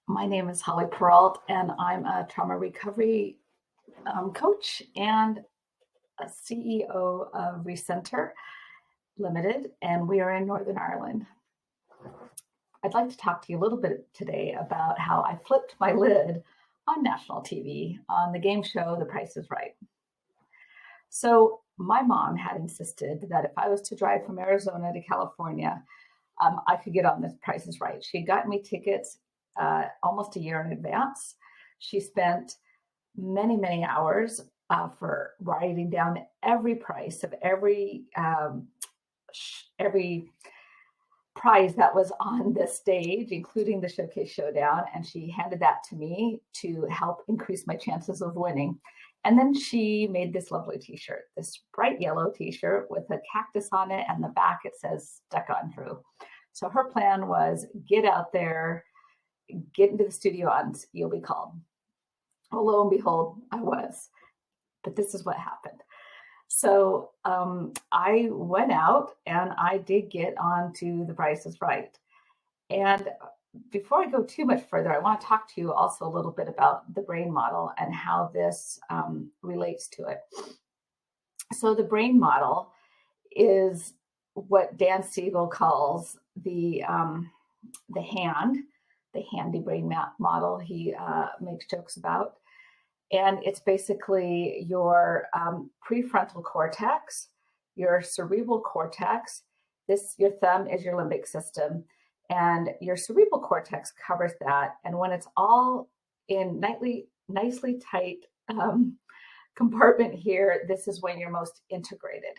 My name is Holly Perreault, and I'm a trauma recovery coach and a CEO of Recenter Limited, and we are in Northern Ireland. I'd like to talk to you a little bit today about how I flipped my lid on national TV on the game show The Price is Right. So my mom had insisted that if I was to drive from Arizona to California, I could get on The Price is Right. She got me tickets almost a year in advance. She spent many, many hours for writing down every price of every prize that was on the stage, including the Showcase Showdown, and she handed that to me to help increase my chances of winning. And then she made this lovely t-shirt, this bright yellow t-shirt with a cactus on it, and the back it says "Stuck on Through." So her plan was get out there, get into the studio, and you'll be called. Well, lo and behold, I was. But this is what happened. So I went out and I did get on to The Price is Right. And before I go too much further, I want to talk to you also a little bit about the brain model and how this relates to it. So the brain model is what Dan Siegel calls the handy brain model he makes jokes about. And it's basically your prefrontal cortex, your cerebral cortex. Your thumb is your limbic system, and your cerebral cortex covers that. And when it's all in nicely tight compartment here, this is when you're most integrated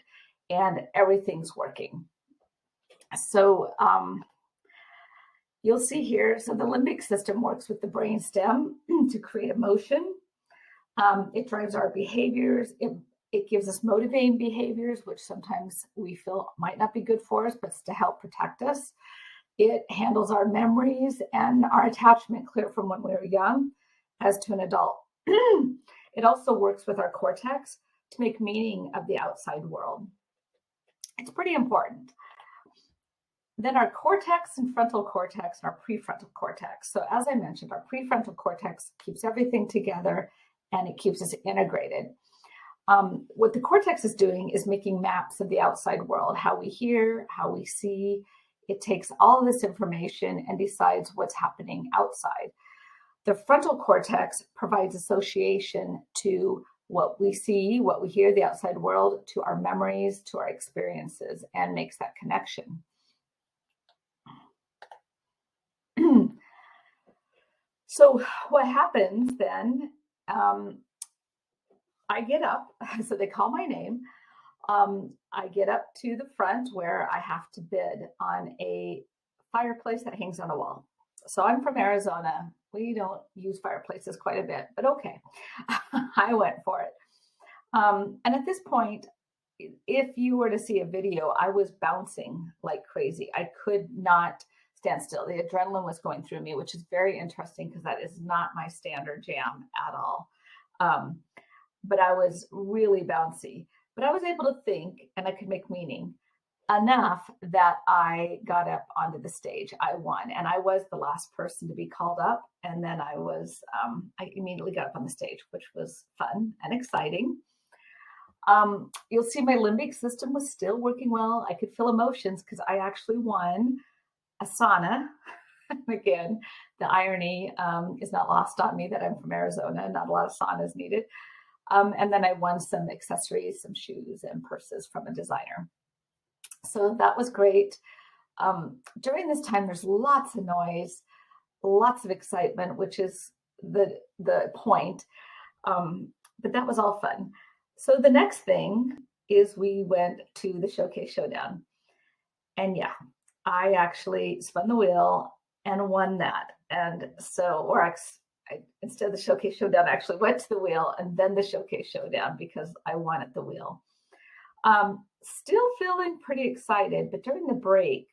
and everything's working. So you'll see here, so the limbic system works with the brain stem to create emotion. It drives our behaviors. It gives us motivating behaviors, which sometimes we feel might not be good for us, but it's to help protect us. It handles our memories and our attachment clear from when we were young as to an adult. It also works with our cortex to make meaning of the outside world. It's pretty important. Then our cortex and frontal cortex and our prefrontal cortex. So as I mentioned, our prefrontal cortex keeps everything together and it keeps us integrated. What the cortex is doing is making maps of the outside world, how we hear, how we see. It takes all of this information and decides what's happening outside. The frontal cortex provides association to what we see, what we hear, the outside world, to our memories, to our experiences, and makes that connection. So what happens then, I get up, so they call my name. I get up to the front where I have to bid on a fireplace that hangs on a wall. So I'm from Arizona. We don't use fireplaces quite a bit, but okay. I went for it. And at this point, if you were to see a video, I was bouncing like crazy. I could not stand still. The adrenaline was going through me, which is very interesting because that is not my standard jam at all. But I was really bouncy. But I was able to think and I could make meaning enough that I got up onto the stage. I won, and I was the last person to be called up. And then I immediately got up on the stage, which was fun and exciting. You'll see my limbic system was still working well. I could feel emotions because I actually won a sauna. Again, the irony is not lost on me that I'm from Arizona. Not a lot of saunas needed. And then I won some accessories, some shoes and purses from a designer. So that was great. During this time, there's lots of noise, lots of excitement, which is the point. But that was all fun. So the next thing is we went to the Showcase Showdown. And yeah, I actually spun the wheel and won that. And so, instead of the Showcase Showdown, I actually went to the wheel and then the Showcase Showdown because I won at the wheel. Still feeling pretty excited, but during the break,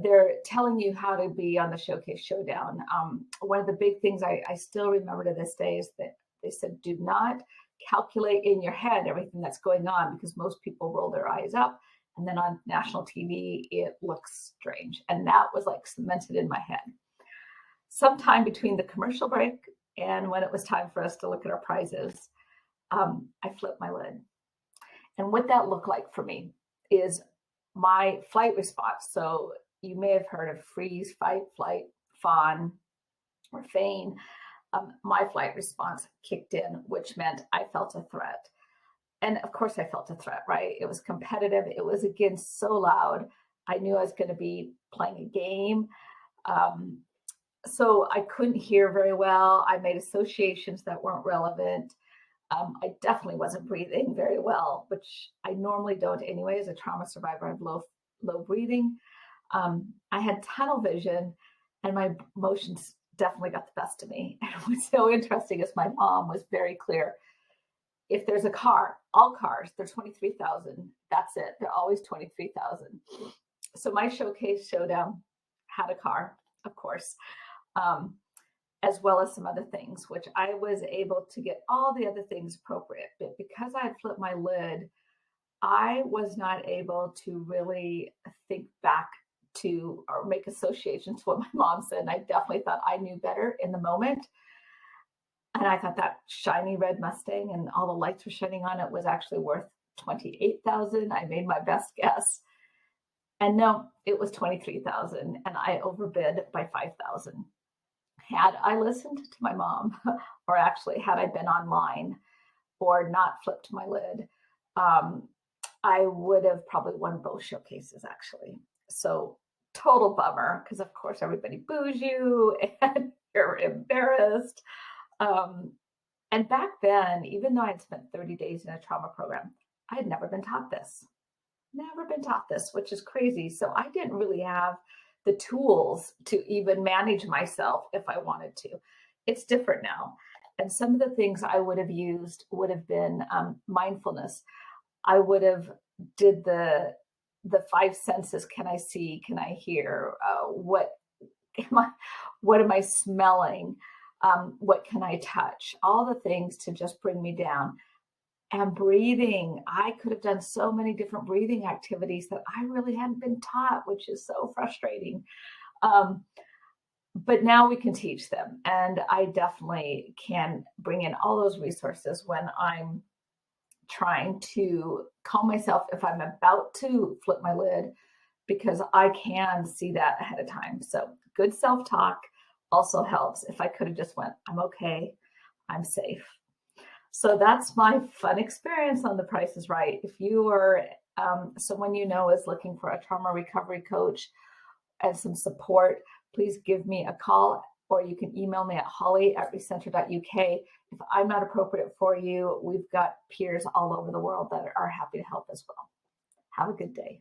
they're telling you how to be on the Showcase Showdown. One of the big things I still remember to this day is that they said, do not calculate in your head everything that's going on because most people roll their eyes up. And then on national TV, it looks strange. And that was like cemented in my head. sometime between the commercial break and when it was time for us to look at our prizes, I flipped my lid. And what that looked like for me is my flight response. So you may have heard of freeze, fight, flight, fawn, or feign. My flight response kicked in, which meant I felt a threat. And of course I felt a threat, right? It was competitive. It was, again, so loud. I knew I was going to be playing a game. So I couldn't hear very well. I made associations that weren't relevant. I definitely wasn't breathing very well, which I normally don't anyway. As a trauma survivor, I have low breathing. I had tunnel vision, and my emotions definitely got the best of me. And what's so interesting is my mom was very clear. If there's a car, all cars, they're 23,000. That's it. They're always 23,000. So my showcase showdown had a car, of course, as well as some other things, which I was able to get all the other things appropriate. But because I had flipped my lid, I was not able to really think back to or make associations to what my mom said. And I definitely thought I knew better in the moment. And I thought that shiny red Mustang and all the lights were shining on it was actually worth 28,000. I made my best guess. And no, it was 23,000, and I overbid by 5,000. Had I listened to my mom, or actually had I been online or not flipped my lid, I would have probably won both showcases, actually. So total bummer, because of course everybody boos you and you're embarrassed. And back then, even though I had spent 30 days in a trauma program, I had never been taught this, which is crazy. So I didn't really have the tools to even manage myself if I wanted to. It's different now. And some of the things I would have used would have been mindfulness. I would have did the five senses. Can I see? Can I hear? What am I smelling? What can I touch? All the things to just bring me down. And breathing. I could have done so many different breathing activities that I really hadn't been taught, which is so frustrating. But now we can teach them. And I definitely can bring in all those resources when I'm trying to calm myself if I'm about to flip my lid, because I can see that ahead of time. So good self-talk also helps. If I could have just went, I'm okay, I'm safe. So that's my fun experience on The Price is Right. If you are someone you know is looking for a trauma recovery coach and some support, please give me a call, or you can email me at holly@recenter.uk. If I'm not appropriate for you, we've got peers all over the world that are happy to help as well. Have a good day.